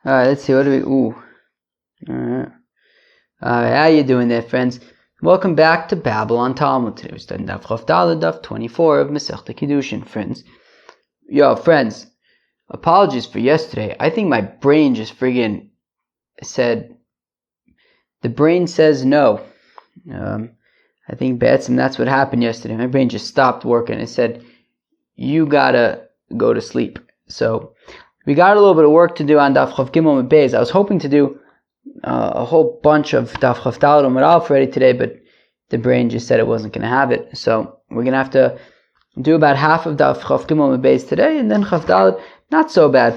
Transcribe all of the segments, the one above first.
Alright, let's see, what do we, Alright, how you doing there, friends? Welcome back to Babylon Talmud. Today we're studying Daf Chof Daled, Daf 24 of Masechta Kiddushin, friends. Yo, friends, apologies for yesterday. I think my brain just friggin' said, the brain says no. I think that's what happened yesterday. My brain just stopped working. It said, you gotta go to sleep. So, we got a little bit of work to do on Daf Chof Gimel and Beis. I was hoping to do a whole bunch of Daf Chof Daled and Alf already today, but the brain just said it wasn't going to have it. So we're going to have to do about half of Daf Chof Gimel and Beis today, and then Chof Daled, not so bad,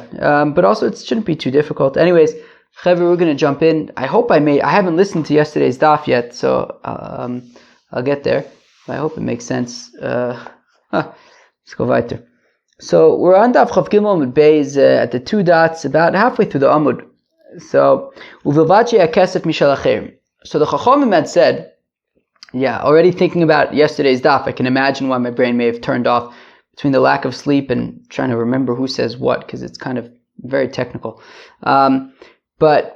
but also it shouldn't be too difficult. Anyways, Chevra, we're going to jump in. I haven't listened to yesterday's Daf yet, so I'll get there. I hope it makes sense. Let's go weiter. So we're on Daf Chof Gimel and Beis at the two dots, about halfway through the Amud. So uvilvachi akesef mishal acherim. So the Chachamim had said, already thinking about yesterday's Daf, I can imagine why my brain may have turned off between the lack of sleep and trying to remember who says what, because it's kind of very technical. So the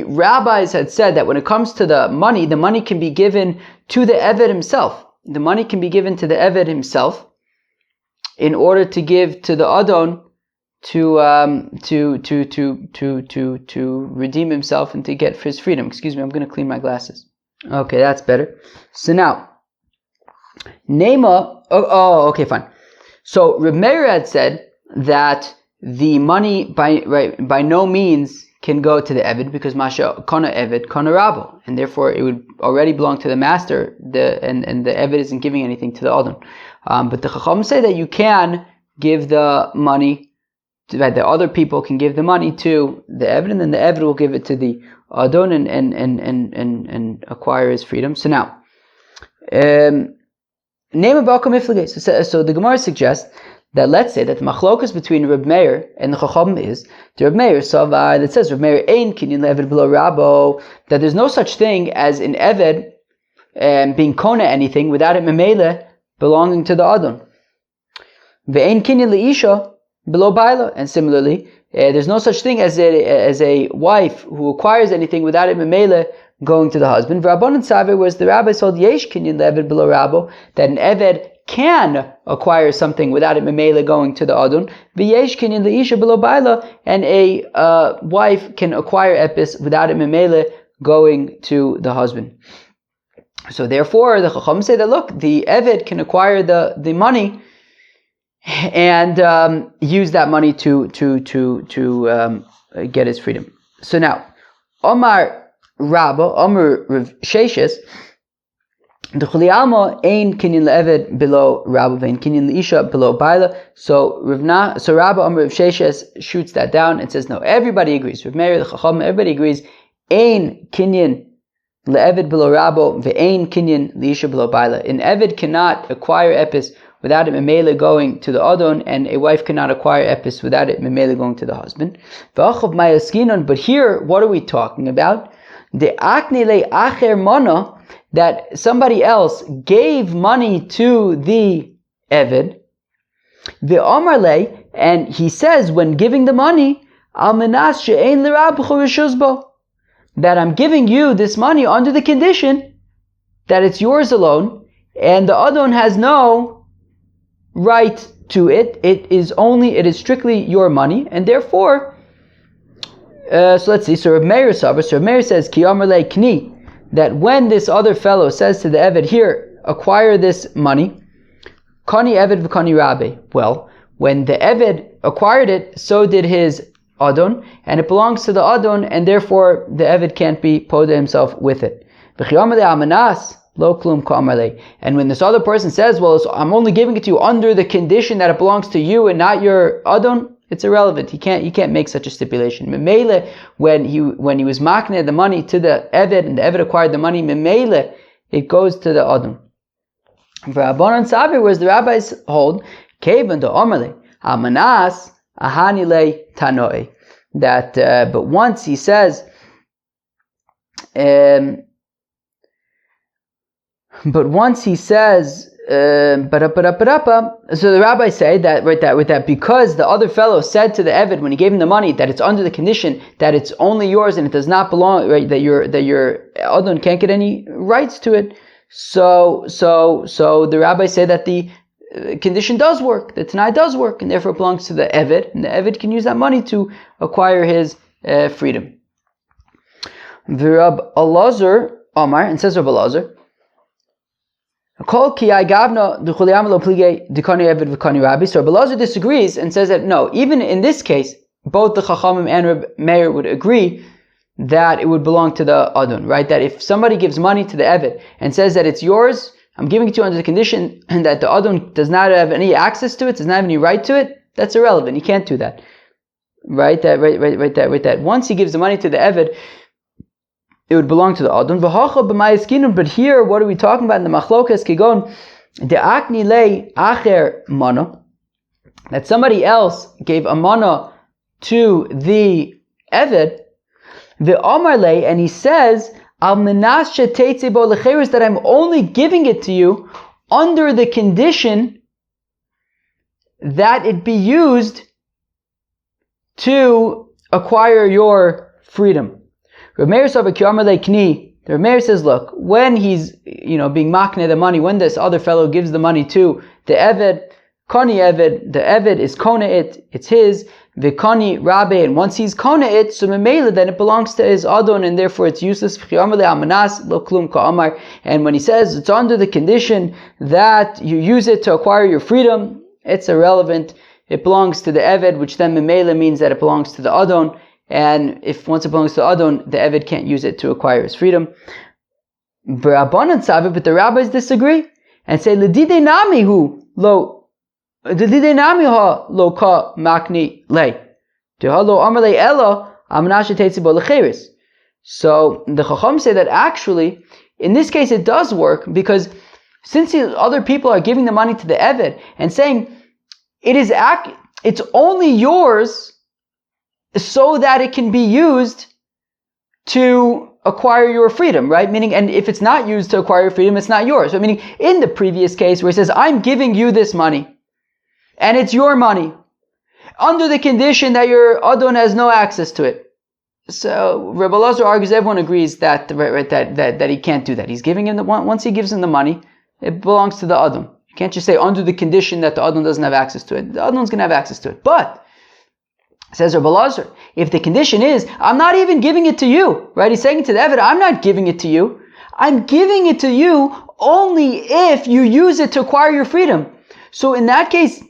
rabbis had said that when it comes to the money can be given to the Eved himself. The money can be given to the Eved himself, in order to give to the Adon to redeem himself and to get his freedom. Excuse me, I'm going to clean my glasses. Okay, that's better. So now, okay, fine. So Reb Meir had said that the money by no means can go to the Eved, because Masha Kona Eved, Kona Rabo, and therefore it would already belong to the master, and the Eved isn't giving anything to the Adon. But the Chacham say that you can give the money, that the other people can give the money to the Eved, and then the Eved will give it to the Adon and acquire his freedom. So now, name a Balka Miflage. So the Gemara suggests that let's say that the machlokas between Reb Meir and the Chacham is the Reb Meir Savar that says Reb Meir ein kinyan le'eved below Rabo, that there's no such thing as an Eved being kona anything without it memele belonging to the Adon. Ve'ein kinyan le'isha below Baila, and similarly, there's no such thing as a wife who acquires anything without it memele going to the husband. V'Rabbanan Savar, whereas the rabbis told yesh kinyan le'eved below Rabo, that an Eved can acquire something without it memele going to the Adon. V'yesh kinyan le'isha below Baila, and a wife can acquire epis without it memele going to the husband. So therefore, the Chacham say that look, the Eved can acquire the money and use that money to get his freedom. So now, Omar Rabba, Omar Rav Sheshes, the Chuliyama ein kinyan le'eved below Rabba, vein kinyan le'isha below Baila. So Rabba Omar Rav Sheshes shoots that down and says no. Everybody agrees. Rav Meir, the Chacham, everybody agrees. Ein kinyan le'eved below Rabba, ve'ein kinyan le'isha below Baila. An Eved cannot acquire epis without it memele going to the Adon, and a wife cannot acquire epis without it memele going to the husband. But here, what are we talking about? The akne le acher mana, that somebody else gave money to the Eved, the Omar le, and he says when giving the money, al menas she'ein l'rabcha reshuzbo, that I'm giving you this money under the condition that it's yours alone, and the Adon has no right to it. It is strictly your money, and therefore, so let's see. So Reb Meir says, Ki Amar le Kni, that when this other fellow says to the Eved, here, acquire this money, Kani Eved v'Kani Rabbe. Well, when the Eved acquired it, so did his Adon, and it belongs to the Adon, and therefore the Eved can't be poda himself with it. And when this other person says, well, so I'm only giving it to you under the condition that it belongs to you and not your Adon, it's irrelevant. He can't make such a stipulation. Memele, when he was makneh the money to the Eved, and the Eved acquired the money, memele, it goes to the Adon. V'Rabbanan Savar, whereas the rabbis hold, Kevan to Omerle, Amanas, Ahanile Tanoi, that, but once he says, So the rabbis say that because the other fellow said to the Eved when he gave him the money that it's under the condition that it's only yours and it does not belong, right? That your Adon can't get any rights to it. So the rabbis say that the condition does work, the Tanai does work, and therefore it belongs to the Eved, and the Eved can use that money to acquire his freedom. V'Rab Elazar Omar, and says Rab Elazar, so Rab Elazar disagrees and says that no, even in this case, both the Chachamim and Reb Meir would agree that it would belong to the Adon, right? That if somebody gives money to the Eved and says that it's yours, I'm giving it to you under the condition that the Adon does not have any access to it, does not have any right to it, that's irrelevant. You can't do that. Right? That once he gives the money to the Eved, it would belong to the Adon. But here, what are we talking about in the Machlokas Kigon? The Akni lei acher mana, that somebody else gave a mana to the Eved, the Omar lei, and he says, Al menashe teitze bo lecheres, that I'm only giving it to you under the condition that it be used to acquire your freedom. Reb Meir says, look, when he's, being makne the money, when this other fellow gives the money to the Eved, Koni Eved, the Eved is Kona it, it's his, Vikoni Rabbe, and once he's Kona it, so Memela, then it belongs to his Adon, and therefore it's useless. And when he says it's under the condition that you use it to acquire your freedom, it's irrelevant. It belongs to the Eved, which then Memela means that it belongs to the Adon. And if once it belongs to Adon, the Eved can't use it to acquire his freedom. But the rabbis disagree and say, L'didei nami hu lo, L'didei nami ha lo ka makni lei. Tehalo amar lei ela amnashe teitzi bo lecheres. So the Chacham say that actually, in this case it does work, because since the other people are giving the money to the Eved and saying, it's only yours so that it can be used to acquire your freedom, right? Meaning, and if it's not used to acquire your freedom, it's not yours. So meaning, in the previous case where it says, I'm giving you this money, and it's your money, under the condition that your Adon has no access to it. So, Reb Elazar argues, everyone agrees that he can't do that. He's giving him once he gives him the money, it belongs to the Adon. You can't just say, under the condition that the Adon doesn't have access to it. The Adon's going to have access to it. But, says Reb Elazar, if the condition is, I'm not even giving it to you, right? He's saying to the Eved, I'm not giving it to you. I'm giving it to you only if you use it to acquire your freedom. So in that case,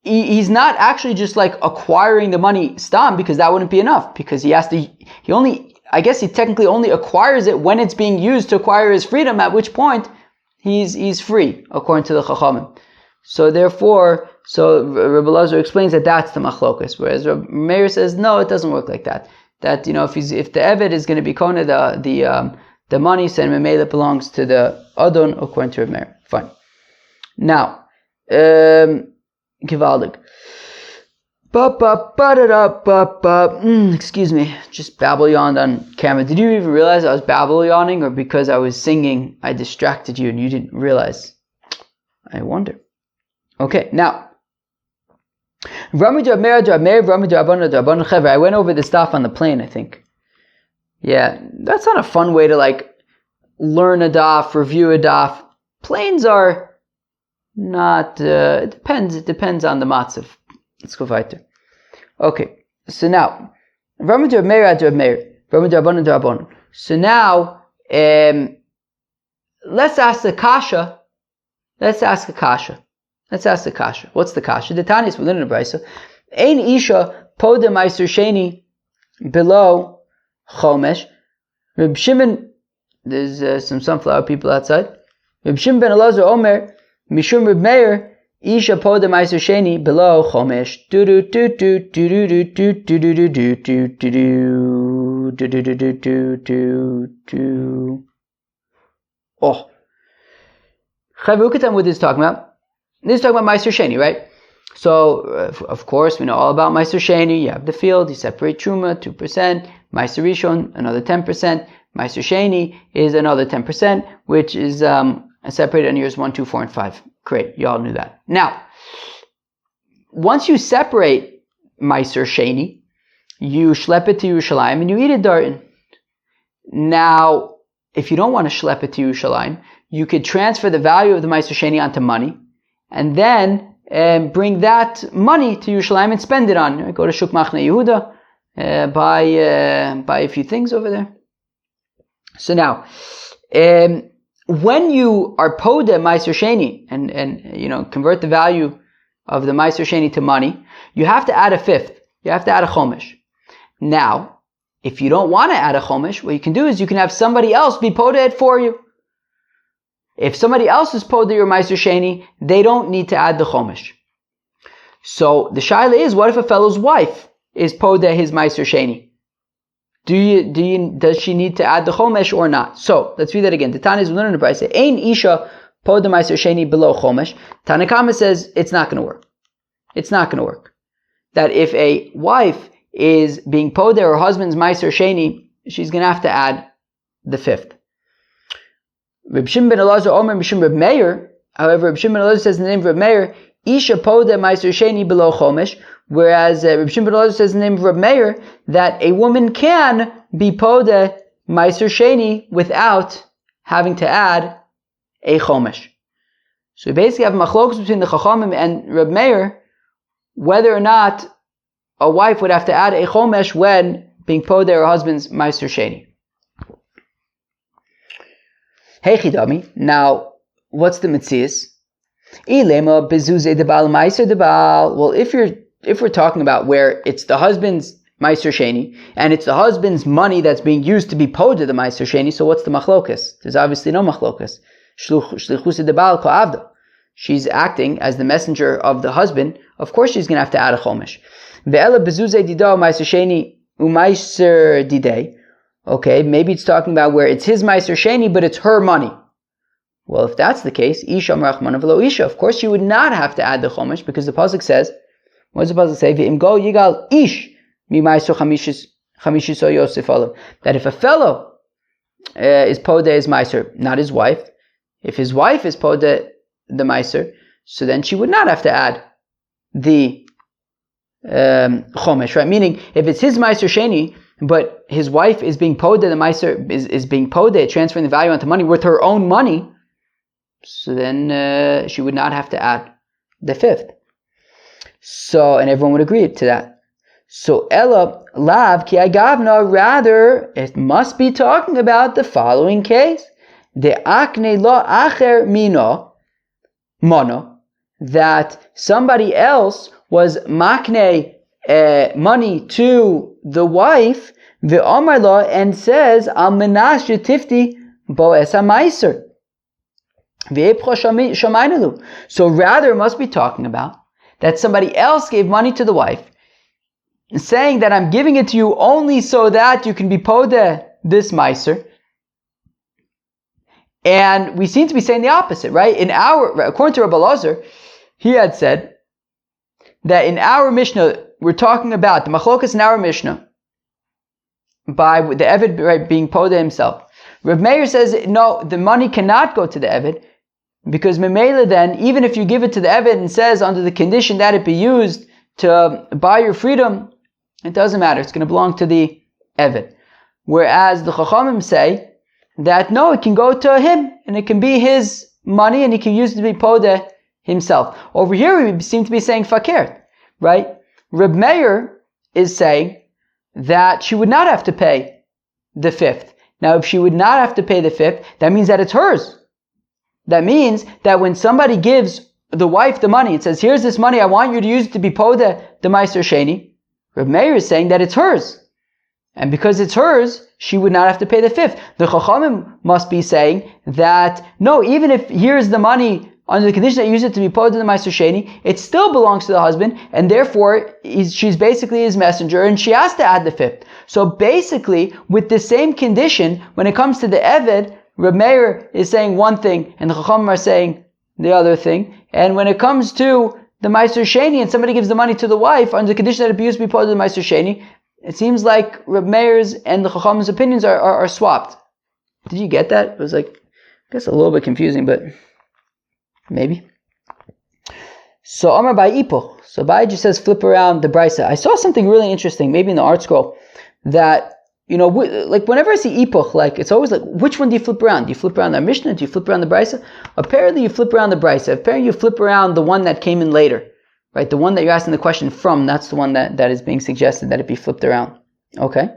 he's not actually just like acquiring the money stam, because that wouldn't be enough, because he technically only acquires it when it's being used to acquire his freedom, at which point he's free, according to the Chachamim. So therefore, Reb Elazar explains that that's the machlokas, whereas Reb Meir says no, it doesn't work like that. That if the Eved is going to be kona the money, so Memela belongs to the Adon, according to Reb Meir. Fine. Now, Givaldig. Excuse me, just babble yawned on camera. Did you even realize I was babble yawning, or because I was singing I distracted you and you didn't realize? I wonder. Okay, now I went over this stuff on the plane, I think. Yeah, that's not a fun way to learn a daf, review a daf. Planes are not, it depends on the matzav. Let's go weiter. Okay, so now, so now, let's ask the kasha. What's the kasha? The Tanis, we learn in the Brisa. Ein isha poda meiser sheni below chomesh. Reb Shimon, there's some sunflower people outside. Reb Shimon ben Elazar Omer, Mishum Reb Meir, isha poda meiser sheni below chomesh. Do do do do do do do do do do do do do do do do. Oh. What this is talking about? This is talking about Meiser Sheni, right? So, of course, we know all about Meiser Sheni. You have the field, you separate Truma, 2%. Meiser Rishon, another 10%. Meiser Sheni is another 10%, which is separated on years 1, 2, 4, and 5. Great, you all knew that. Now, once you separate Meiser Sheni, you schlep it to Yerushalayim and you eat it Darton. Now, if you don't want to schlep it to Yerushalayim, you could transfer the value of the Meiser Sheni onto money, and then bring that money to Yerushalayim and spend it on. Go to Shuk Machne Yehuda, buy a few things over there. So now, when you are poda Meiser Sheni and convert the value of the Meiser Sheni to money, you have to add a fifth. You have to add a chomesh. Now, if you don't want to add a chomesh, what you can do is you can have somebody else be poda it for you. If somebody else is poda your Meiser Sheni, they don't need to add the chomesh. So the shaila is, what if a fellow's wife is poda his Meiser Sheni? Does she need to add the chomesh or not? So let's read that again. The Tanya is learning the price. Ein isha poda Meiser Sheni below chomesh. Tanakama says it's not going to work. It's not going to work. That if a wife is being poda her husband's Meiser Sheni, she's going to have to add the fifth. Reb Shimon ben Elazar Omer Mishum Reb Meir. However, Reb Shimon ben Elazar says in the name of Reb Meir, isha poda Meiser Sheni below chomesh. Whereas Reb Shimon ben Elazar says in the name of Reb Meir that a woman can be poda Meiser Sheni without having to add a chomesh. So we basically have machlokus between the Chachamim and Reb Meir whether or not a wife would have to add a chomesh when being poda her husband's Meiser Sheni. Hey Chidami, now what's the mitzias? Ilema bezuze debal Meiser debal. Well, if we're talking about where it's the husband's Meiser Sheni and it's the husband's money that's being used to be poda the Meiser Sheni, so what's the machlokas? There's obviously no machlokas. Shlichus debal ko avda. She's acting as the messenger of the husband. Of course, she's going to have to add a chomesh. Ve'ela bezuze dida Meiser Sheni u'Meiser didei. Okay, maybe it's talking about where it's his Meiser Sheni, but it's her money. Well, if that's the case, Isha Marachmana v'lo Isha, of course you would not have to add the chomesh, because the pasuk says, what does the pasuk say? V'im go yigal ish mi Meiser chamishiso Yosef olav. That if a fellow is poda his Meiser, not his wife, if his wife is poda the Meiser, so then she would not have to add the chomesh, right? Meaning, if it's his Meiser Sheni, but his wife is being poda, the Meiser is being poda, transferring the value onto money with her own money, so then she would not have to add the fifth. So, and everyone would agree to that. So, Ella lav ki agavna, rather, it must be talking about the following case. De akne lo acher mino, mono, that somebody else was makne money to the wife, ve'omar lo, and says, al menash tifti bo es ha-meiser. So rather it must be talking about that somebody else gave money to the wife, saying that I'm giving it to you only so that you can be poda this meiser. And we seem to be saying the opposite, right? According to Rabbi Elazar, he had said that in our Mishnah, we're talking about the machlokas in our Mishnah by the Eved, right, being poda himself. Reb Meir says, no, the money cannot go to the Eved, because Memela then, even if you give it to the Eved and says under the condition that it be used to buy your freedom, it doesn't matter, it's going to belong to the Eved. Whereas the Chachamim say that no, it can go to him, and it can be his money, and he can use it to be poda himself. Over here we seem to be saying fakir, right? Reb Meir is saying that she would not have to pay the fifth. Now, if she would not have to pay the fifth, that means that it's hers. That means that when somebody gives the wife the money, it says, here's this money, I want you to use it to be poda the Meiser Sheni. Reb Meir is saying that it's hers. And because it's hers, she would not have to pay the fifth. The Chachamim must be saying that, no, even if here's the money under the condition that you use it to be poda the Meiser Sheni, it still belongs to the husband, and therefore she's basically his messenger, and she has to add the fifth. So basically, with the same condition, when it comes to the Eved, Reb Meir is saying one thing, and the Chachamim are saying the other thing. And when it comes to the Meiser Sheni, and somebody gives the money to the wife under the condition that it be used to be poda the Meiser Sheni, it seems like Reb Meir's and the Chachamim's opinions are swapped. Did you get that? It was like, I guess a little bit confusing, but maybe. So Amar by Ipuch. So Bai just says flip around the brisa. I saw something really interesting, maybe in the art scroll, that like whenever I see Ipuch, like it's always like, which one do you flip around? Do you flip around the Mishnah? Do you flip around the brisa? Apparently you flip around the brisa. Apparently you flip around the one that came in later, right? The one that you're asking the question from. That's the one that is being suggested that it be flipped around. Okay.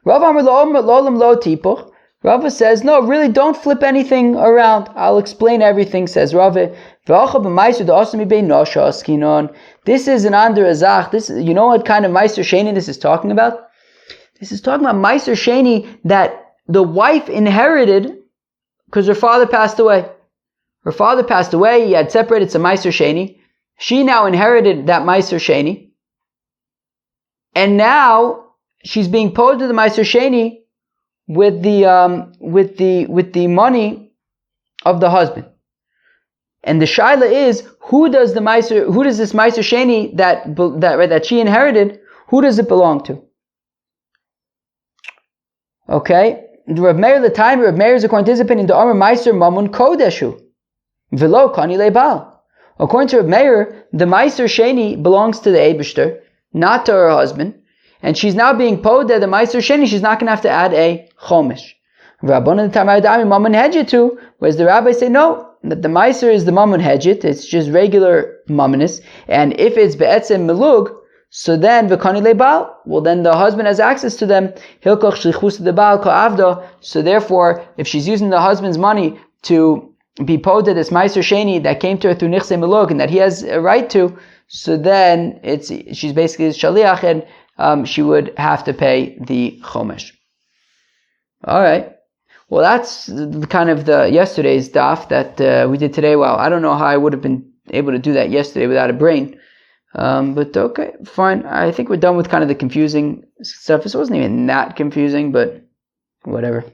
Rav Amar lo lo tipuch. Rava says, no, really don't flip anything around. I'll explain everything, says Rava. This is an under azach. You know what kind of Meiser Sheni this is talking about? This is talking about Meiser Sheni that the wife inherited because her father passed away. Her father passed away, he had separated some Meiser Sheni. She now inherited that Meiser Sheni. And now she's being posed to the Meiser Sheni with the money of the husband. And the shaila is, who does this Meiser Sheni that she inherited, who does it belong to? Okay, Rav Meir the time, Rav Meir is according to his opinion, the Amar Meiser Mamun Kodeshu, Velo Kani Lebal. According to Rav Meir, the Meiser Sheni belongs to the Eibishter, not to her husband, and she's now being posed that the Meiser Sheni, she's not going to have to add a Chomish. Rabbanan the time Mamun Hedjitu, whereas the rabbis say no, that the Meiser is the Mamun Hedjit, it's just regular Mamonis, and if it's Be'etzem Melug, so then v'kani lebal, well then the husband has access to them. Hilkoch shlichus debal ka'avda. So therefore, if she's using the husband's money to be posed this Meiser Sheni that came to her through Nichse Melug and that he has a right to, so then she's basically his shaliach and she would have to pay the chomesh. All right. Well, that's kind of the yesterday's daf that we did today. Wow, I don't know how I would have been able to do that yesterday without a brain. But okay, fine. I think we're done with kind of the confusing stuff. This wasn't even that confusing, but whatever.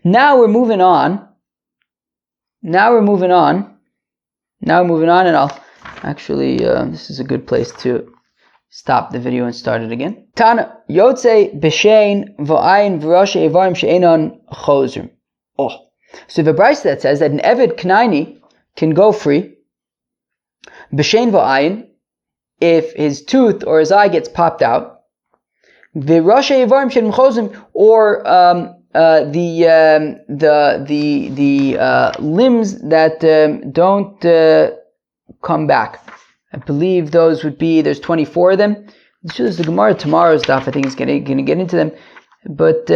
Now we're moving on, and I'll actually, this is a good place to stop the video and start it again. Tana, Yotze B'Shein V'Ayin V'Roshe Evarim She'enon Chozrim. Oh, so the brayso that says that an Eved Knaini can go free, B'Shein V'Ayin, if his tooth or his eye gets popped out, V'Roshe Evarim She'enon Chozrim, or the limbs that don't come back. I believe those would be, there's 24 of them. This is the Gemara tomorrow's stuff. I think it's going to get into them. But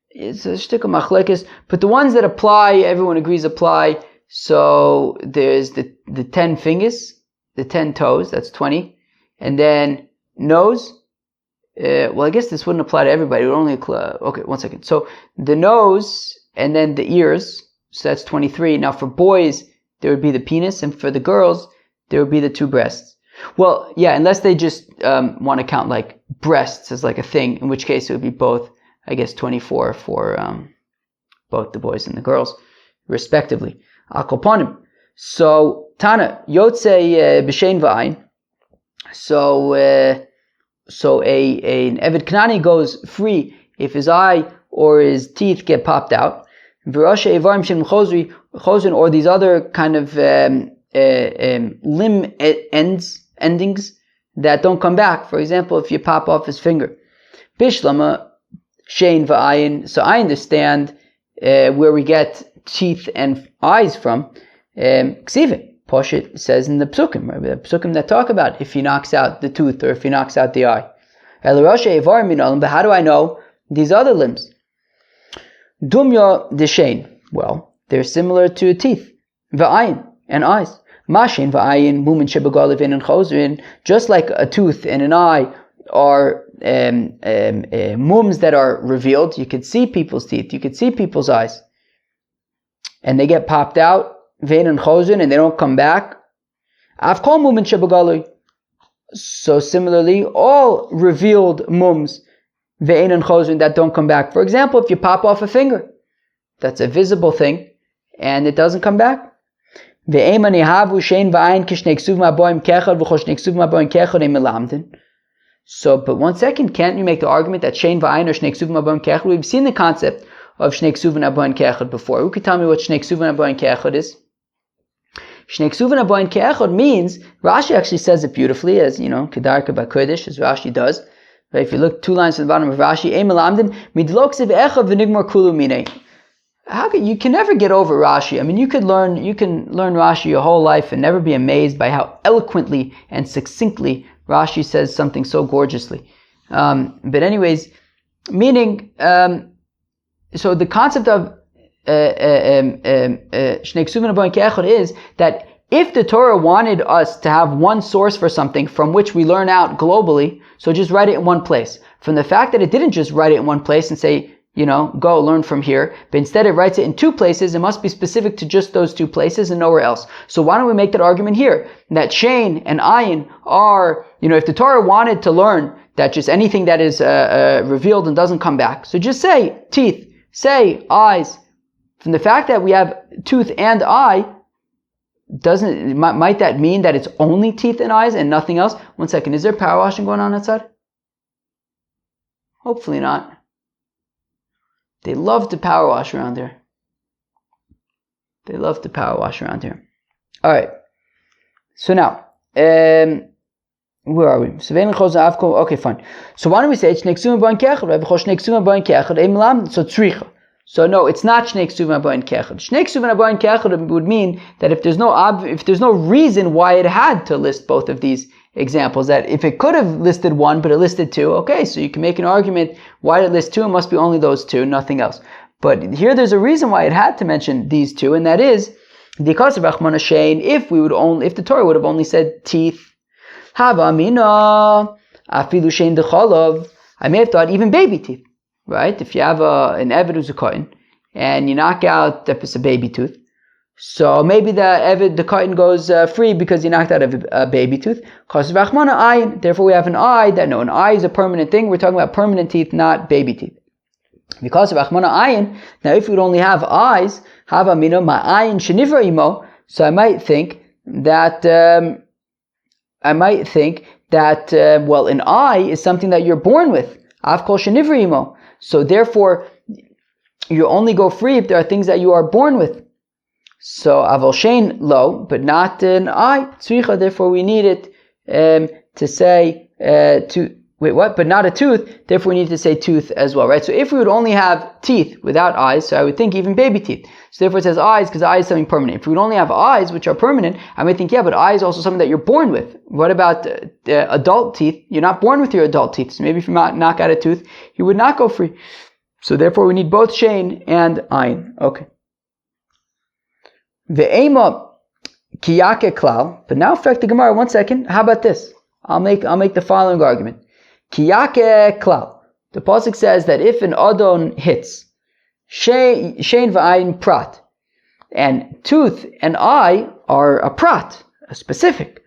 it's a shtick of machlekes. But the ones that apply, everyone agrees apply. So there's the 10 fingers, the 10 toes, that's 20. And then nose. Well, I guess this wouldn't apply to everybody. It would only okay, one second. So the nose and then the ears. So that's 23. Now for boys, there would be the penis, and for the girls, there would be the 2 breasts. Well, yeah, unless they just want to count like breasts as like a thing, in which case it would be both, I guess, 24 for both the boys and the girls, respectively. Akoponim. So, Tana, Yotze B'Shein V'Ayin. So an Eved Knani goes free if his eye or his teeth get popped out. V'Roshe Evarim She'enon Chozrin, or these other kind of limb endings that don't come back. For example, if you pop off his finger. Bishlama Shein V'Ayin. So I understand where we get teeth and eyes from. Ksivin. Poshet says in the psukim, right? The psukim that talk about if he knocks out the tooth or if he knocks out the eye. Eloroshe Evarim Minalim. But how do I know these other limbs? Dumya Deshain. Well, they're similar to teeth. V'ayin, and eyes. Mashin v'ayin, mumin shebegalivin and chozrin. Just like a tooth and an eye are mums that are revealed. You could see people's teeth. You could see people's eyes. And they get popped out, vein and chozrin, and they don't come back. Avkol mumin shebegalivin. So similarly, all revealed mums, ve'en and chozrin, that don't come back. For example, if you pop off a finger, that's a visible thing, and it doesn't come back. So, but one second, can't you make the argument that shein v'ayin or shnei ksuvim aboim kechad? We've seen the concept of shnei ksuvim aboim kechad before. Who could tell me what shnei ksuvim aboim kechad is? Shnei ksuvin habayin ke'echad means, Rashi actually says it beautifully, as kedarka b'kodesh, as Rashi does. Right? If you look 2 lines from the bottom of Rashi, Ein melamdin midlo ksiv echad v'nigmar kulu minei. You can never get over Rashi. I mean, you can learn Rashi your whole life and never be amazed by how eloquently and succinctly Rashi says something so gorgeously. But anyways, meaning, so the concept of Shnei ksuvin habayin ke'echad is that if the Torah wanted us to have one source for something from which we learn out globally, so just write it in one place. From the fact that it didn't just write it in one place and say, go learn from here, but instead it writes it in 2 places, it must be specific to just those 2 places and nowhere else. So why don't we make that argument here? That Shein and Ayin are, if the Torah wanted to learn that just anything that is revealed and doesn't come back, so just say teeth, say eyes. From the fact that we have tooth and eye, might that mean that it's only teeth and eyes and nothing else? 1 second, is there power washing going on outside? Hopefully not. They love to power wash around here. Alright. So now, where are we? Okay, fine. So why don't we say Shnei ksuvin habayin ke'echad? So tzricha. So no, it's not Shnei ksuvin habayin ke'echad. Shnei ksuvin habayin ke'echad would mean that if there's no reason why it had to list both of these examples, that if it could have listed 1 but it listed 2, okay, so you can make an argument why did it list 2, it must be only those 2, nothing else. But here there's a reason why it had to mention these 2, and that is because of Rachmana Shein, if the Torah would have only said teeth, Hava Mina, Afilu Shein Dechalav, I may have thought even baby teeth, right? If you have an Eved who's a Kohen, and you knock out the baby tooth, so maybe the Kohen goes free because he knocked out a baby tooth. Therefore we have an eye an eye is a permanent thing. We're talking about permanent teeth, not baby teeth. Because of Achmana Ayin, now if we would only have eyes, have amino my ayin shenivra imo, so I might think that well, an eye is something that you're born with. Av kol shenivra imo. So therefore, you only go free if there are things that you are born with. So aval shein lo, but not an eye. Tzricha, therefore we need it to say but not a tooth. Therefore we need to say tooth as well, right? So if we would only have teeth without eyes, so I would think even baby teeth. So therefore it says eyes because eye is something permanent. If we would only have eyes which are permanent, I might think but eye is also something that you're born with. What about adult teeth? You're not born with your adult teeth. So maybe if you knock out a tooth, you would not go free. So therefore we need both shein and ayin. Okay. Ve'ema kiyake klal. But now affect the Gemara. 1 second. How about this? I'll make the following argument. Kiyake klal. The pasuk says that if an adon hits shein v'ayin prat, and tooth and eye are a prat, a specific.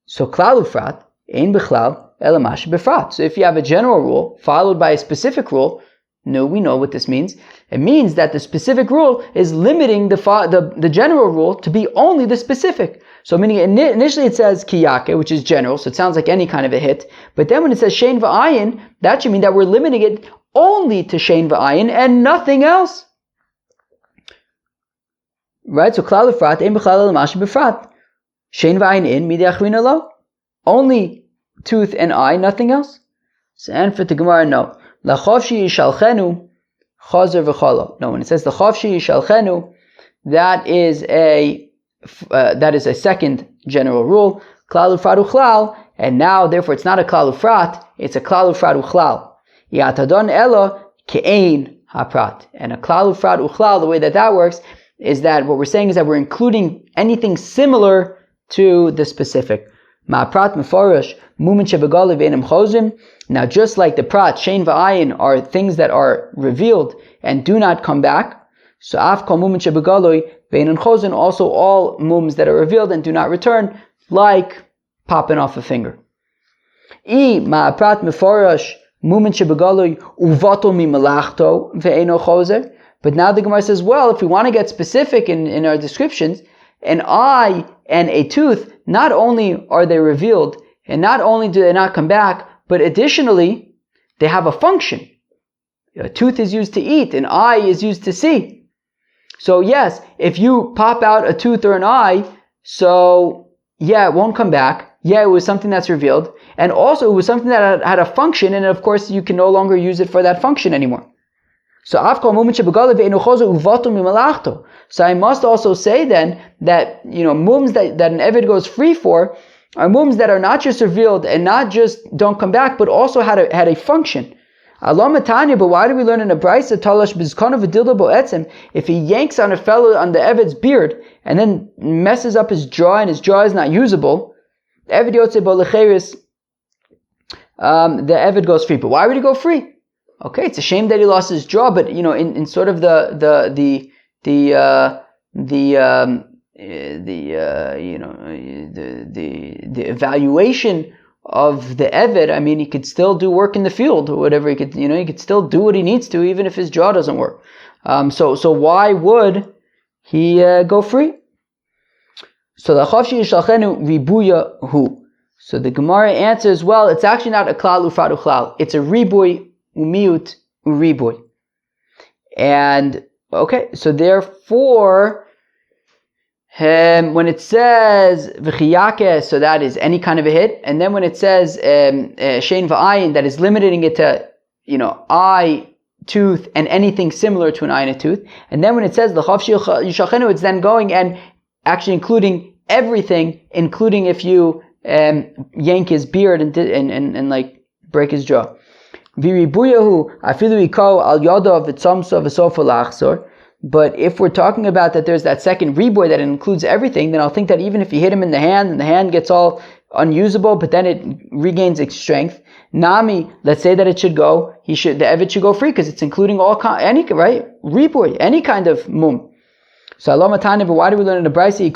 So klal ufrat ein b'chlal elamash b'frat. So if you have a general rule followed by a specific rule, no, we know what this means. It means that the specific rule is limiting the general rule to be only the specific. So meaning initially it says kiyake, which is general, so it sounds like any kind of a hit. But then when it says shein v'ayin, that should mean that we're limiting it only to shein v'ayin and nothing else. Right? So klal ufrat ein b'chlal elamash b'frat. Shein v'ayin in midi achrina lo. Only tooth and eye, nothing else. So and for the Gemara, no. Lachavshi yishalchenu chazer v'chala. No, when it says lachavshi yishalchenu, that is a second general rule. Klal ufrat uchlal, and now therefore it's not a klal ufrat, it's a klal ufrat uchlal. Yatadon elo ke'ein haprat. And a klal ufrat uchlal, the way that works is that what we're saying is that we're including anything similar to the specific. Ma'aprat meforish mumin shebegali v'enim chozim. Now, just like the prat, shein v'ayin are things that are revealed and do not come back. So af kol mumin shebegali v'enim chozim, also all mums that are revealed and do not return, like popping off a finger. I ma'aprat meforish mumin shebegali uvato mimalachto v'eino chozer. But now the Gemara says, well, if we want to get specific in our descriptions, an eye and a tooth, not only are they revealed, and not only do they not come back, but additionally, they have a function. A tooth is used to eat, an eye is used to see. So yes, if you pop out a tooth or an eye, so yeah, it won't come back. Yeah, it was something that's revealed. And also it was something that had a function, and of course you can no longer use it for that function anymore. So I must also say then that, mums that an Eved goes free for are mums that are not just revealed and not just don't come back, but also had a function. But why do we learn in a brayso if he yanks on the Eved's beard and then messes up his jaw and his jaw is not usable, the Eved goes free. But why would he go free? Okay, it's a shame that he lost his jaw, but in sort of the evaluation of the Eved, I mean, he could still do work in the field or whatever. He could still do what he needs to, even if his jaw doesn't work. So why would he go free? So the Chavshi Yishalchenu Ribuya Hu. So the Gemara answers, well, it's actually not a klal ufrad uchlal. It's a ribuy umiut uribuy. And okay, so therefore, when it says v'chiyake, so that is any kind of a hit, and then when it says shein v'ayin, that is limiting it to eye, tooth, and anything similar to an eye and a tooth. And then when it says l'chavshi yishachenu, it's then going and actually including everything, including if you yank his beard and like break his jaw. V'ribuyahu afilu iko al yodo v'tzamso v'sofa lachzor. But if we're talking about that there's that second reboy that includes everything, then I'll think that even if you hit him in the hand and the hand gets all unusable, but then it regains its strength, Nami, let's say that it should go, the Eved should go free because it's including any, right? Reboy, any kind of mum. So Allah Matane, but why do we learn in the Brayso,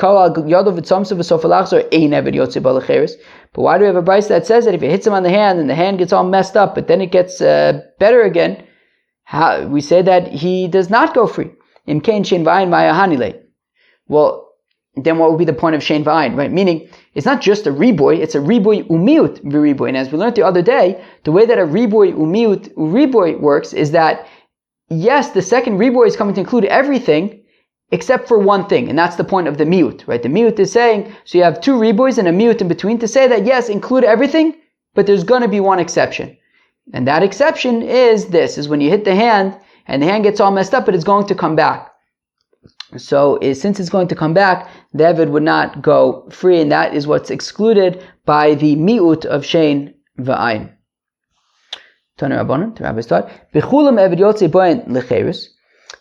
but why do we have a Brayso that says that if it hits him on the hand and the hand gets all messed up, but then it gets better again, we say that he does not go free. Well, then what would be the point of shein v'ayin, right? Meaning, it's not just a reboy, it's a reboy umiut v'reboy. And as we learned the other day, the way that a reboy umiut reboy works is that, yes, the second reboy is coming to include everything, except for one thing, and that's the point of the miut, right? The miut is saying, so you have two reboys and a miut in between to say that, yes, include everything, but there's going to be one exception. And that exception is when you hit the hand, and the hand gets all messed up, but it's going to come back. So since it's going to come back, the Eved would not go free, and that is what's excluded by the mi'ut of shein v'ayin.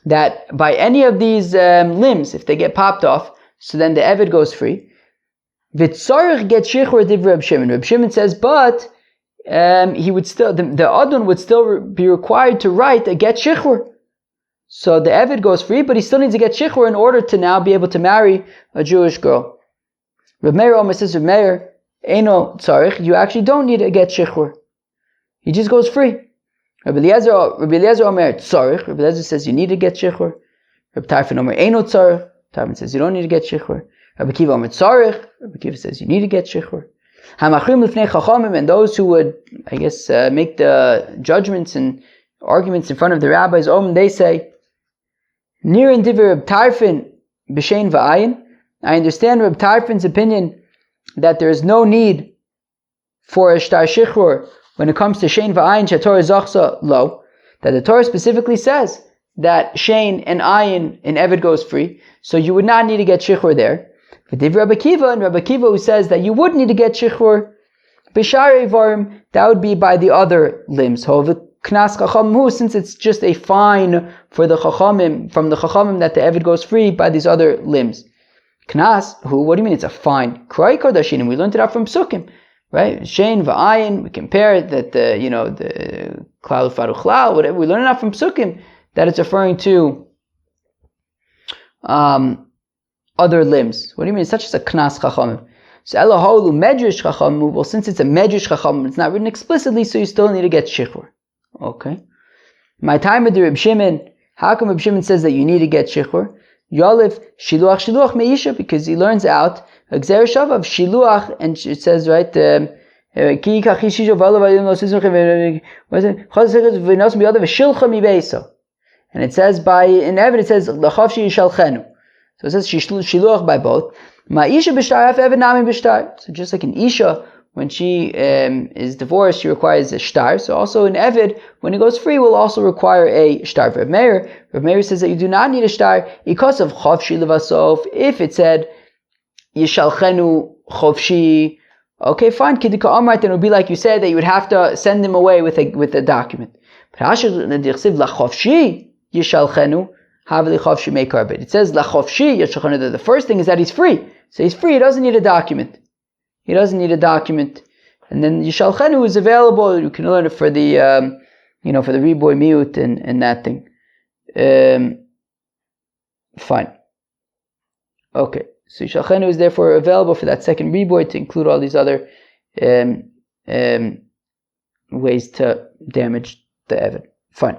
That by any of these limbs, if they get popped off, so then the Eved goes free. V'tzarich get shichur divrei Reb Shimon. Reb Shimon says, but he would still, the Adon would still be required to write a get shichur. So the Eved goes free, but he still needs to get shichur in order to now be able to marry a Jewish girl. Reb Meir Omer says, Reb Meir, Eino tzarich, you actually don't need to get shichur. He just goes free. Reb Eliezer Omer tzarich, Reb Eliezer says you need to get shichur. Reb Tarfon Omer Eino tzarich, Tarfon says you don't need to get shichur. Reb Akiva Omer tzarich, Reb Akiva says you need to get shichur. Hamachrim lifnei chachamim, and those who would, make the judgments and arguments in front of the rabbis, they say, Nirin divrei Reb Tarfon b'shein v'ayin. I understand Reb Tarfon's opinion that there is no need for a shtar shichur when it comes to shein v'ayin shetorah zachsa lo, that the Torah specifically says that shein and ayin in Eved goes free, so you would not need to get shichur there. V'divrei Rabbi Akiva, and Rabbi Akiva who says that you would need to get shichur b'sharei varim, that would be by the other limbs. However, knas chachamim, since it's just a fine for the chachamim, from the chachamim that the Eved goes free by these other limbs. Knas, what do you mean it's a fine? Kroi kodashin, we learned it out from Psukim, right? Shein v'ayin, we compare that the klal faruchlal, whatever, we learn it out from Psukim, that it's referring to other limbs. What do you mean? It's such as a knas chachamim. So Eloholu medrash chachamim. Well, since it's a medrash chachamim, it's not written explicitly, so you still need to get shichur. Okay. My time with the Reb Shimon. How come Reb Shimon says that you need to get shichur? Yolif shiluach meisha, because he learns out a gzera shava of shiluach, and it says right. And it says in Eved, it says L'chavshi Yishalchenu. So it says Shiluach by both. Ma'isha b'shtar af Eved nami b'shtar. So just like an Isha, when she is divorced, she requires a shtar. So also in Eved, when he goes free, will also require a shtar. Rav Meir says that you do not need a shtar because of chavshi levasof. If it said Yishalchenu chavshi, okay, fine. Kidika Amart, then it would be like you said that you would have to send him away with a document. It says lachofshi yishalchenu havli chavshi meikarbet. It says lachofshi yishalchenu. The first thing is that he's free. So he's free. He doesn't need a document. And then yishalchenu is available. You can learn it for the for the riboy miut and that thing. Fine. Okay. So yishalchenu is therefore available for that second riboy to include all these other ways to damage the Eved. Fine.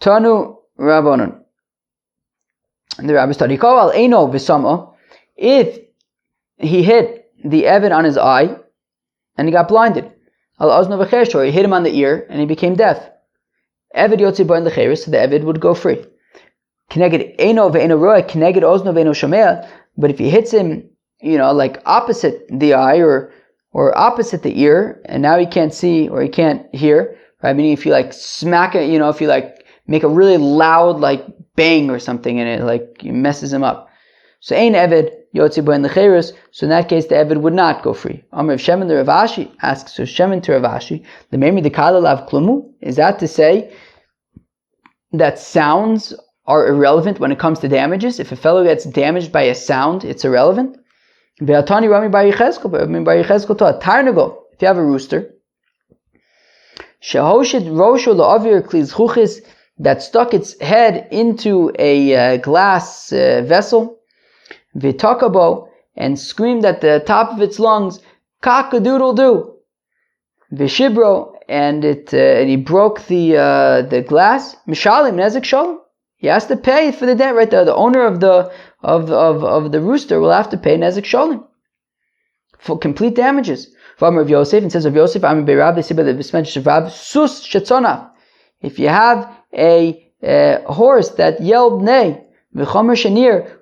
Tanu Rabbanon. The Rabbi study al Eino v'sama. If he hit the Eved on his eye and he got blinded, al Ozno v'chersho, he hit him on the ear and he became deaf. Eved yotzi bo in l'cheres, so the Eved would go free. Kineged Eino ve'eino roa, kineged Ozno ve'eino shomea. But if he hits him, like opposite the eye or opposite the ear, and now he can't see or he can't hear, right? Meaning if you like smack it, if you like make a really loud like bang or something and it like messes him up. So ein Eved yotzi bo in l'cheres, so in that case the Eved would not go free. Amr Shemin the Rav Ashi asks, so Shemin to Rav Ashi, the Meimi de Kala lav klumu, is that to say that sounds are irrelevant when it comes to damages? If a fellow gets damaged by a sound, it's irrelevant. Ve'atani Rami bar Yechezkel, Rami bar Yechezkel taught tarnago. If you have a rooster, shehoshid rosho la'avir kliz chuchis, that stuck its head into a glass vessel, v'takabo, and screamed at the top of its lungs, cock-a-doodle-doo, v'shibro, and he broke the glass, mishalim nezek shalom. He has to pay for the debt, right? The owner of the rooster will have to pay nezek shalom for complete damages. Rav Yosef, and says of Yosef, if you have a horse that yelled neigh,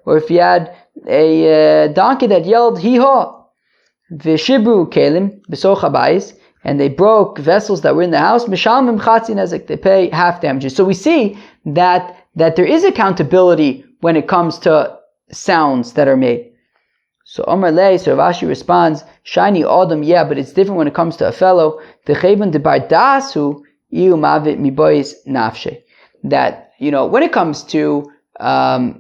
or if you had a donkey that yelled hee-haw, v'shibru kelim b'soch habayis, and they broke vessels that were in the house, mishalmim chatzin nezek, they pay half damages. So we see that there is accountability when it comes to sounds that are made. So Omar Lei, so Rav Ashi responds, Shiny Adam, yeah, but it's different when it comes to a fellow. The Chevon de Bardasu iu mavit mibois nafshe. That, when it comes to so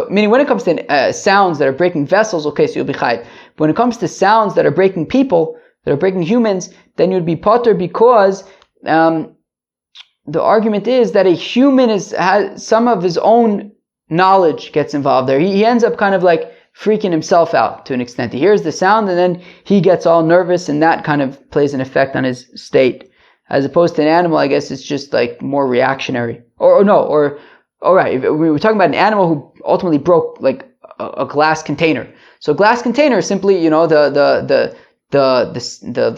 meaning when it comes to sounds that are breaking vessels, okay, so you'll be chayiv. But when it comes to sounds that are breaking people, that are breaking humans, then you'd be potter because the argument is that a human has some of his own knowledge gets involved there. He ends up kind of like freaking himself out to an extent. He hears the sound and then he gets all nervous, and that kind of plays an effect on his state. As opposed to an animal, I guess it's just like more reactionary. All right, if we were talking about an animal who ultimately broke like a glass container. So a glass container simply, the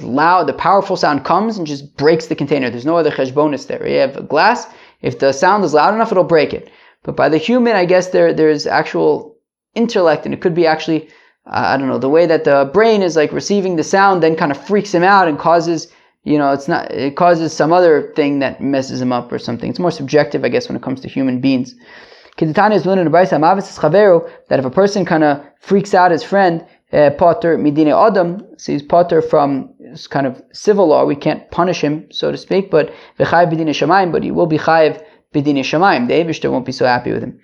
loud, the powerful sound comes and just breaks the container. There's no other cheshbonis there. You have a glass. If the sound is loud enough, it'll break it. But by the human, I guess there's actual intellect, and it could be actually, the way that the brain is like receiving the sound, then kind of freaks him out and causes, it causes some other thing that messes him up or something. It's more subjective, I guess, when it comes to human beings. Keditani is learned in the Brayso, that if a person kind of freaks out his friend, potter midine adam, so he's potter from kind of civil law. We can't punish him, so to speak, but v'chayiv b'dine shamayim, but he will be chayiv b'dine shamayim. The Eibishter won't be so happy with him.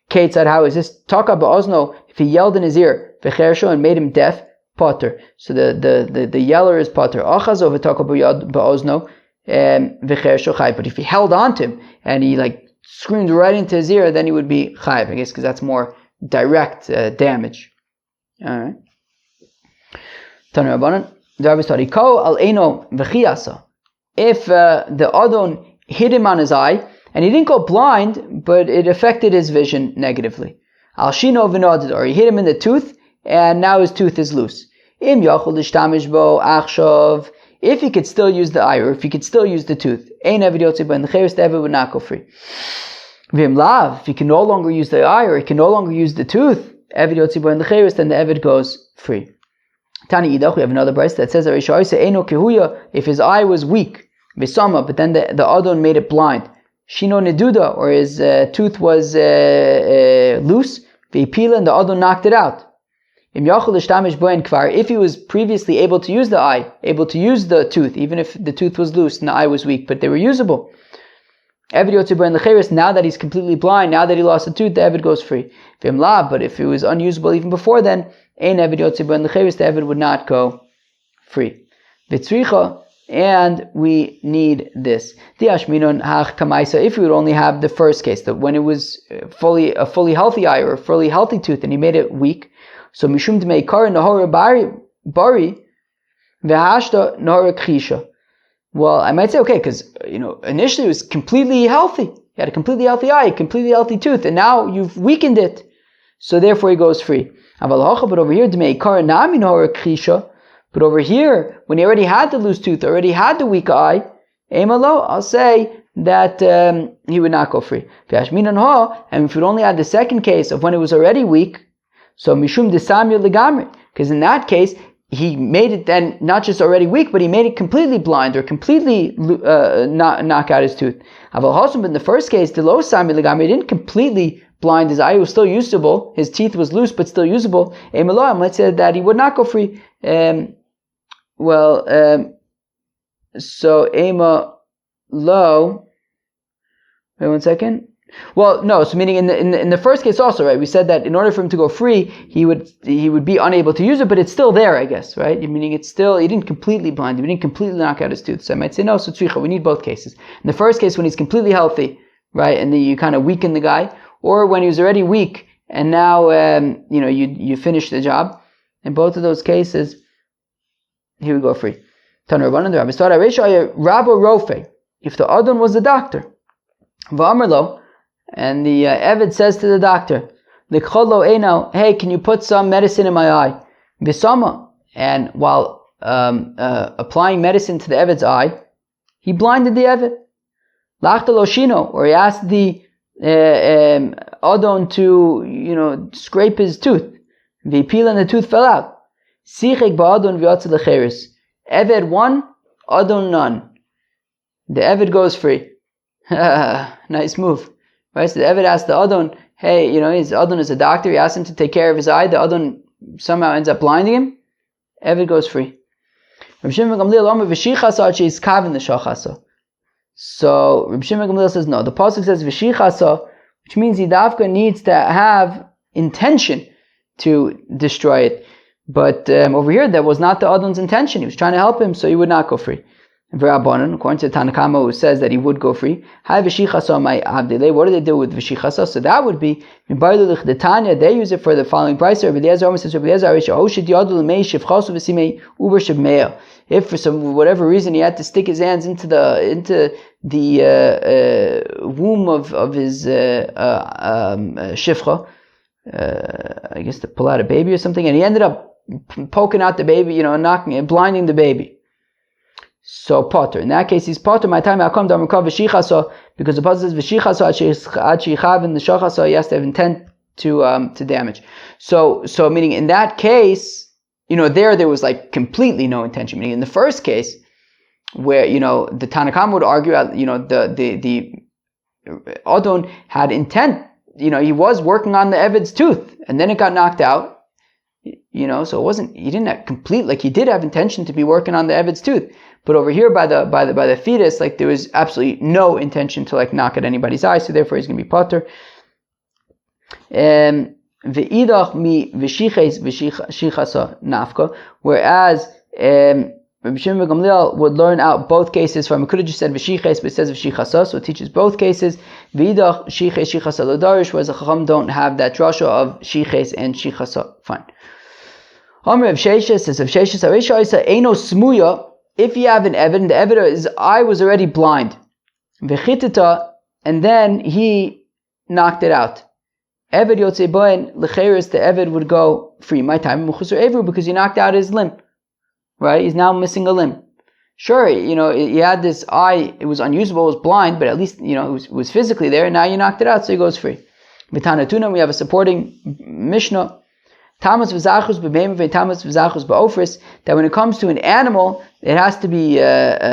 Kate said, how is this? Taka ba'ozno, if he yelled in his ear, v'chersho, and made him deaf, potter. So the yeller is potter. Achazo v'taka ba'ozno, v'chersho chayiv. But if he held on to him and he like screamed right into his ear, then he would be chayiv, I guess, because that's more direct damage. Alright. Tanu Rabbanan, the Rabbi study, Ko al eno v'chiyasa. If the Adon hit him on his eye, and he didn't go blind, but it affected his vision negatively. Al shino v'nodid, or he hit him in the tooth, and now his tooth is loose. Im yachol l'shtamish bo achshav. if he could still use the eye, or if he could still use the tooth, ein Eved Yotzei Bo in L'cheres, the Eved would not go free. V'im lav, if he can no longer use the eye, or he can no longer use the tooth, Eved Yotzei Bo in L'cheres, then the Eved goes free. Tani Idach, we have another verse that says, if his eye was weak, but then the Adon made it blind, Shino Neduda, or his tooth was loose, and the Adon knocked it out. If he was previously able to use the eye, able to use the tooth, even if the tooth was loose and the eye was weak, but they were usable. Now that he's completely blind, now that he lost the tooth, the Eved goes free. But if it was unusable even before then, the Eved would not go free. And we need this. If we would only have the first case, that when it was a fully healthy eye or a fully healthy tooth and he made it weak, so mishum dmei kar nahora bari v'hashta nahora khisha. Well, I might say, okay, because initially it was completely healthy. He had a completely healthy eye, a completely healthy tooth, and now you've weakened it. So therefore he goes free. But over here, but over here, when he already had the loose tooth, already had the weak eye, I'll say that he would not go free. And if we would only had the second case of when it was already weak, so mishum desamya legamri, because in that case, he made it then not just already weak, but he made it completely blind or completely knock out his tooth. But in the first case, the lo samya legamri, he didn't completely blind his eye, it was still usable, his teeth was loose but still usable. Let's say that he would not go free. So Ema lo. Wait 1 second. Well, no. So meaning in the first case also, right? We said that in order for him to go free, he would be unable to use it, but it's still there, I guess, right? Meaning it's still, he didn't completely blind him, he didn't completely knock out his tooth. So I might say no. So tzricha, we need both cases. In the first case, when he's completely healthy, right, and then you kind of weaken the guy, or when he was already weak and now you finish the job. In both of those cases, he would go free. If the Adon was the doctor, and the Eved says to the doctor, hey, can you put some medicine in my eye? And while applying medicine to the Eved's eye, he blinded the Eved. Or he asked the Adon to scrape his tooth. And the tooth fell out. Eved 1, Adon none. The Eved goes free. Nice move. Right? So the Eved asked the Adon, hey, his Adon is a doctor, he asked him to take care of his eye, the Adon somehow ends up blinding him. Eved goes free. So Reb Shimon Ben Gamliel says no. The pasuk says v'shichasa, which means the dafka needs to have intention to destroy it. But over here, that was not the Adon's intention. He was trying to help him, so he would not go free. According to Tanakama, who says that he would go free, what do they do with v'shichasa? So that would be they use it for the following price. If for whatever reason he had to stick his hands into the womb of his shifcha, I guess to pull out a baby or something, and he ended up poking out the baby, knocking it, blinding the baby. So potter. In that case, he's potter. My time I come down because the pasuk says v'shichaso ad shechav in the shachasa, he has to have intent to damage. So meaning in that case, there was like completely no intention. Meaning in the first case, where the Tanakam would argue, the Adon had intent. He was working on the Eved's tooth, and then it got knocked out. So it wasn't. He didn't have complete. He did have intention to be working on the Eved's tooth. But over here by the fetus, there was absolutely no intention to knock at anybody's eye, so therefore he's going to be potter. Ve'idach mi v'shiches v'shichasa nafka. Whereas Rabbi Shimon Ben Gamliel would learn out both cases from. It could have just said v'shiches, but it says v'shichasa, so it teaches both cases. Ve'idach shiches shichasa l'darish, whereas the Chacham don't have that drasha of shiches and shichasa. Fine. Amr of Sheshes says of Sheshes Arisha Isa Eino Smuya. If you have an Eved, the Eved's eye was already blind, v'chitita, and then he knocked it out. Eved yotzei boen lecheres, the Eved would go free. My time muchusar evru, because he knocked out his limb. Right, he's now missing a limb. Sure, he had this eye, it was unusable, it was blind, but at least, it was physically there, and now you knocked it out, so he goes free. V'tanatuna, we have a supporting Mishnah, Tamas v'zachus b'beim v'tamas v'zachus b'ofris, that when it comes to an animal, it has to be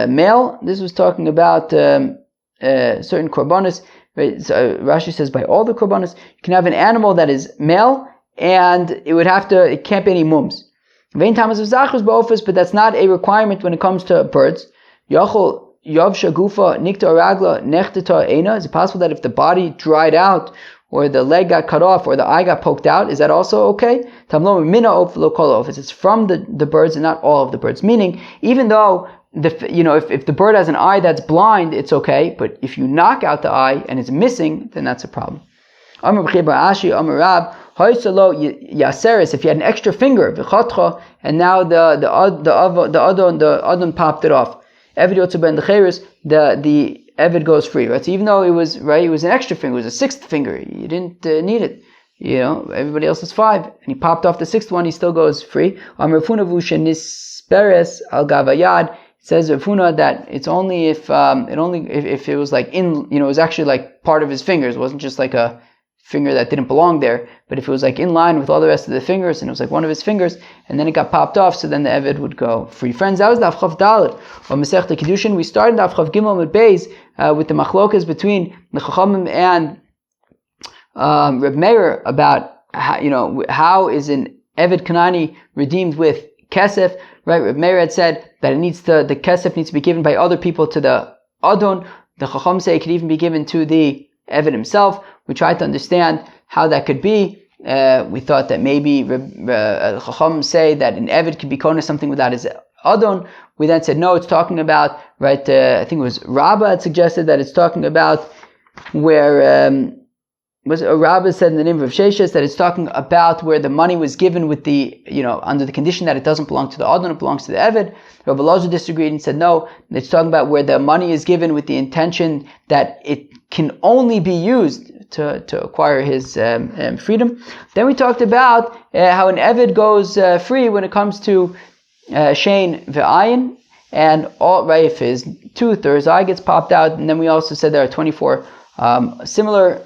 male. This was talking about certain korbanos. Right? So Rashi says by all the korbanos, you can have an animal that is male, and it can't be any mums. Vein tamas v'zachus b'ofris, but that's not a requirement when it comes to birds. Yachol yavsha gufa nikta ragla nechtata eina. Is it possible that if the body dried out, or the leg got cut off, or the eye got poked out, is that also okay? It's from the birds and not all of the birds. Meaning, even though if the bird has an eye that's blind, it's okay, but if you knock out the eye and it's missing, then that's a problem. If you had an extra finger, and now the adon popped it off, the Eved goes free, right? So even though it was an extra finger, it was a sixth finger, you didn't need it. Everybody else is 5, and he popped off the sixth one, he still goes free. Says Rav Huna that it's only if it was like it was actually like part of his fingers. It wasn't just like a finger that didn't belong there, but if it was like in line with all the rest of the fingers, and it was like one of his fingers, and then it got popped off, so then the Eved would go free. Friends, that was the Daf Chav Dalet of Masechta Kiddushin. We started Daf Chav Gimel with Beis with the machlokas between the Chachamim and Reb Meir about how is an Eved Kanani redeemed with kesef. Right, Reb Meir had said that the kesef needs to be given by other people to the adon. The Chacham say it could even be given to the Eved himself. We tried to understand how that could be. We thought that maybe Chacham say that an Eved could be kona something without his adon. We then said no, it's talking about I think it was Rabbah had suggested that it's talking about where Rabbah said in the name of Sheshes that it's talking about where the money was given with the under the condition that it doesn't belong to the adon, it belongs to the Eved. Rabbi Elazar disagreed and said no, it's talking about where the money is given with the intention that it can only be used to acquire his freedom. Then we talked about how an Eved goes free when it comes to Shein Ve'ayin, and if his tooth or his eye gets popped out. And then we also said there are 24 similar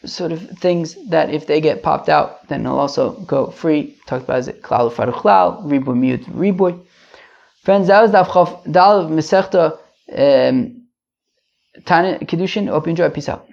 sort of things that if they get popped out, then he'll also go free. Talked about it, klal u'faru klal, riboy miut riboy. Friends, that was Daf Chav Dalet of Masechta Tana Kiddushin. Hope you enjoy. Peace out.